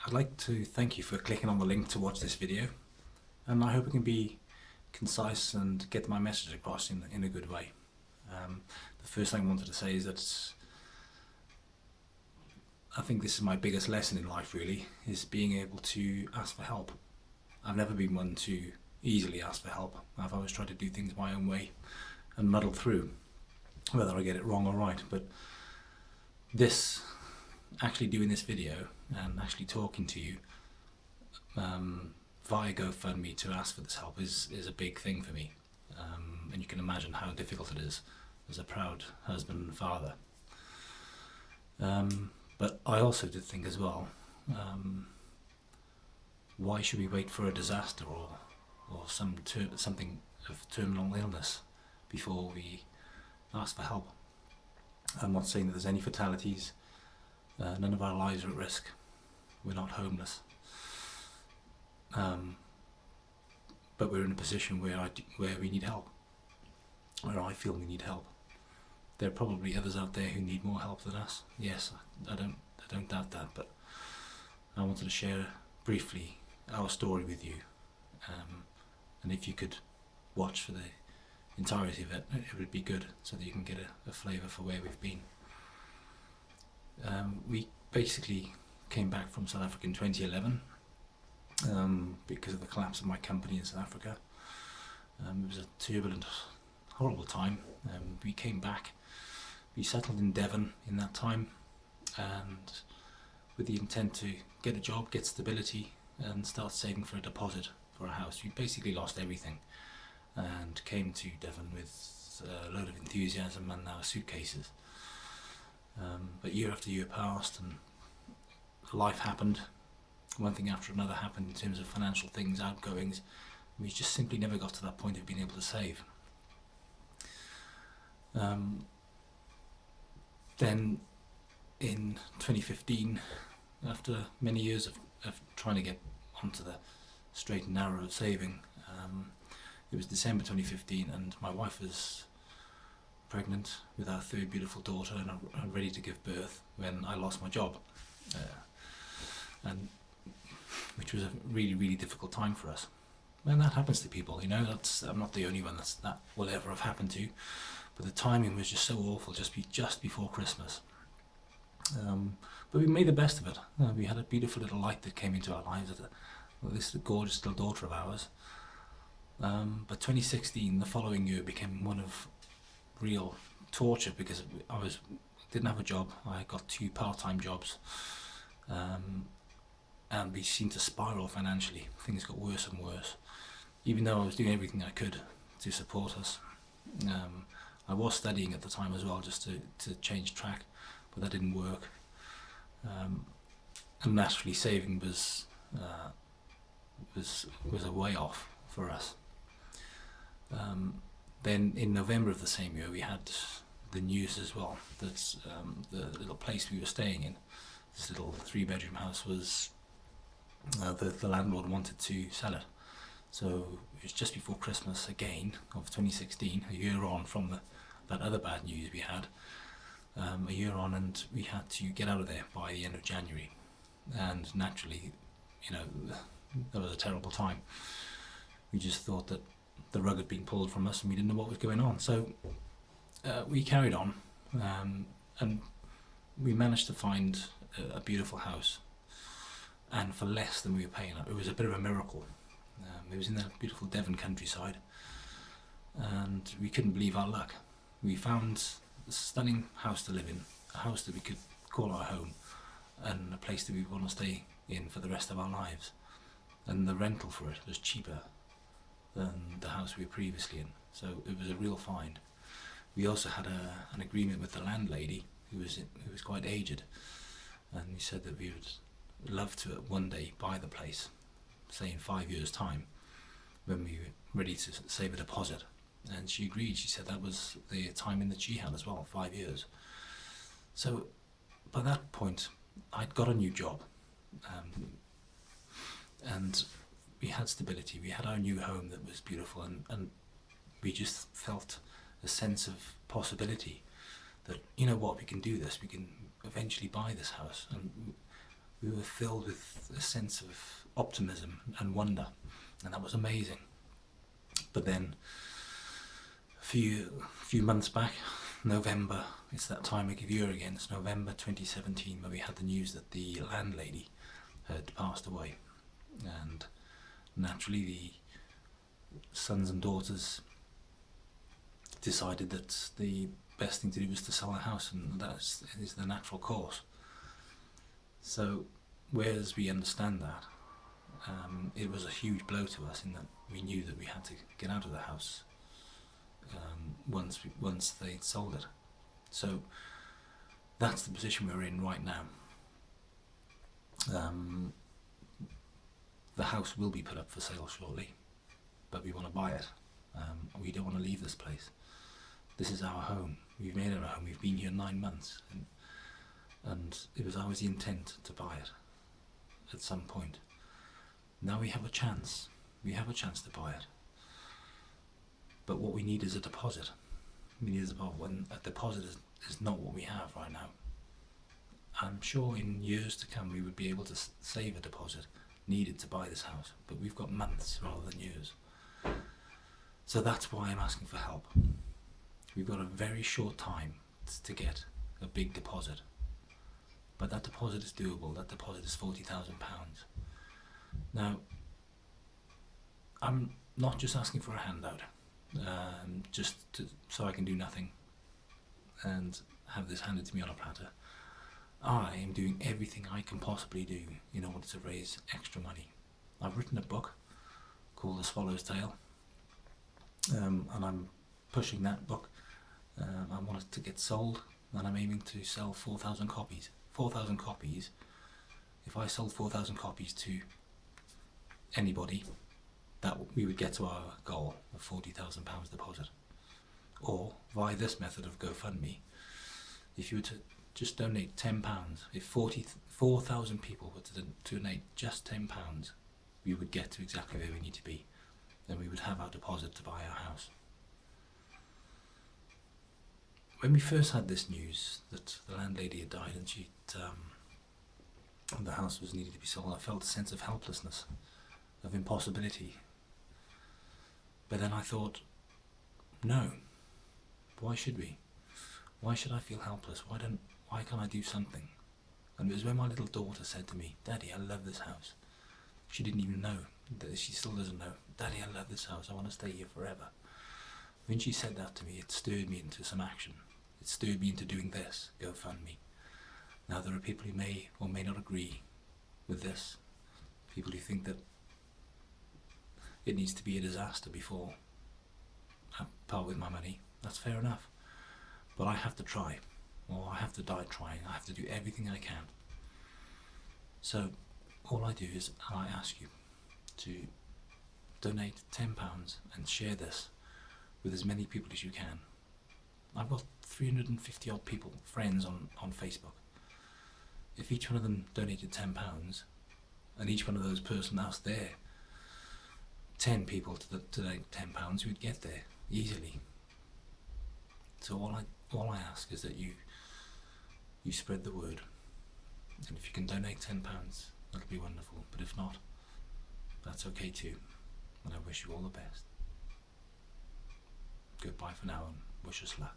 I'd like to thank you for clicking on the link to watch this video, and I hope it can be concise and get my message across in a good way. The first thing I wanted to say is that I think this is my biggest lesson in life, really, is being able to ask for help. I've never been one to easily ask for help. I've always tried to do things my own way and muddle through, whether I get it wrong or right. But actually doing this video and actually talking to you via GoFundMe to ask for this help is a big thing for me. And you can imagine how difficult it is as a proud husband and father. But I also did think as well, why should we wait for a disaster or something of terminal illness before we ask for help? I'm not saying that there's any fatalities. None of our lives are at risk. We're not homeless. But we're in a position where we need help, where I feel we need help. There are probably others out there who need more help than us. Yes, I don't doubt that, but I wanted to share briefly our story with you. And if you could watch for the entirety of it, it would be good, so that you can get a flavour for where we've been. We basically came back from South Africa in 2011 because of the collapse of my company in South Africa. It was a turbulent, horrible time. We came back, we settled in Devon in that time, and with the intent to get a job, get stability, and start saving for a deposit for a house. We basically lost everything and came to Devon with a load of enthusiasm and our suitcases. But year after year passed and life happened. One thing after another happened in terms of financial things, outgoings. We just simply never got to that point of being able to save. Then in 2015, after many years of trying to get onto the straight and narrow of saving, it was December 2015 and my wife was pregnant with our third beautiful daughter and ready to give birth when I lost my job, and which was a really, really difficult time for us. And that happens to people, you know. I'm not the only one that will ever have happened to, but the timing was just so awful, just before Christmas. But we made the best of it. We had a beautiful little light that came into our lives, this gorgeous little daughter of ours. But 2016, the following year, became one of real torture because I didn't have a job. I got 2 part-time jobs, and we seemed to spiral financially. Things got worse and worse, even though I was doing everything I could to support us. I was studying at the time as well, just to change track, but that didn't work. And naturally, saving was a way off for us. Then in November of the same year, we had the news as well that the little place we were staying in, this little 3-bedroom house, was the landlord wanted to sell it. So it was just before Christmas again of 2016, a year on from that other bad news we had, a year on, and we had to get out of there by the end of January. And naturally, you know, that was a terrible time. We just thought that the rug had been pulled from us and we didn't know what was going on. So we carried on, and we managed to find a beautiful house, and for less than we were paying. It was a bit of a miracle. It was in that beautiful Devon countryside, and we couldn't believe our luck. We found a stunning house to live in, a house that we could call our home, and a place that we want to stay in for the rest of our lives. And the rental for it was cheaper than the house we were previously in, so it was a real find. We also had an agreement with the landlady, who was quite aged, and we said that we would love to one day buy the place, say in 5 years' time, when we were ready to save a deposit. And she agreed. She said that was the timing that she had as well, 5 years. So by that point, I'd got a new job, and we had stability. We had our new home that was beautiful, and we just felt a sense of possibility that, you know what, we can do this. We can eventually buy this house. And we were filled with a sense of optimism and wonder, and that was amazing. But then a few months back, November, it's that time of year again, it's November 2017, where we had the news that the landlady had passed away, and naturally the sons and daughters decided that the best thing to do was to sell the house, and that is the natural course. So whereas we understand that, it was a huge blow to us in that we knew that we had to get out of the house once they sold it. So that's the position we're in right now. The house will be put up for sale shortly, but we want to buy it. We don't want to leave this place. This is our home. We've made it our home. We've been here 9 months, and it was always the intent to buy it at some point. Now we have a chance. We have a chance to buy it. But what we need is a deposit. We need a deposit is not what we have right now. I'm sure in years to come we would be able to save a deposit needed to buy this house, but we've got months rather than years. So that's why I'm asking for help. We've got a very short time to get a big deposit, but that deposit is doable. That deposit is £40,000. Now, I'm not just asking for a handout, so I can do nothing and have this handed to me on a platter. I am doing everything I can possibly do in order to raise extra money. I've written a book called The Swallow's Tale, and I'm pushing that book. I want it to get sold, and I'm aiming to sell 4,000 copies. 4,000 copies. If I sold 4,000 copies to anybody, that we would get to our goal of £40,000 deposit. Or via this method of GoFundMe, if you were to just donate £10, if 4,000 people were to donate just £10, we would get to exactly where we need to be, and we would have our deposit to buy our house. When we first had this news that the landlady had died and the house was needed to be sold, I felt a sense of helplessness, of impossibility. But then I thought, no, why should we? Why should I feel helpless? Why can't I do something? And it was when my little daughter said to me, "Daddy, I love this house." She didn't even know, she still doesn't know. "Daddy, I love this house, I want to stay here forever." When she said that to me, it stirred me into some action. It stirred me into doing this, GoFundMe. Now there are people who may or may not agree with this. People who think that it needs to be a disaster before I part with my money. That's fair enough. But I have to try, or I have to die trying. I have to do everything I can. So all I do is I ask you to donate £10 and share this with as many people as you can. I've got 350 odd people, friends on Facebook. If each one of them donated £10, and each one of those person asked their 10 people to donate £10, we'd get there easily. So all I ask is that you spread the word, and if you can donate £10, that'll be wonderful. But if not, that's okay too. And I wish you all the best. Goodbye for now, and wish us luck.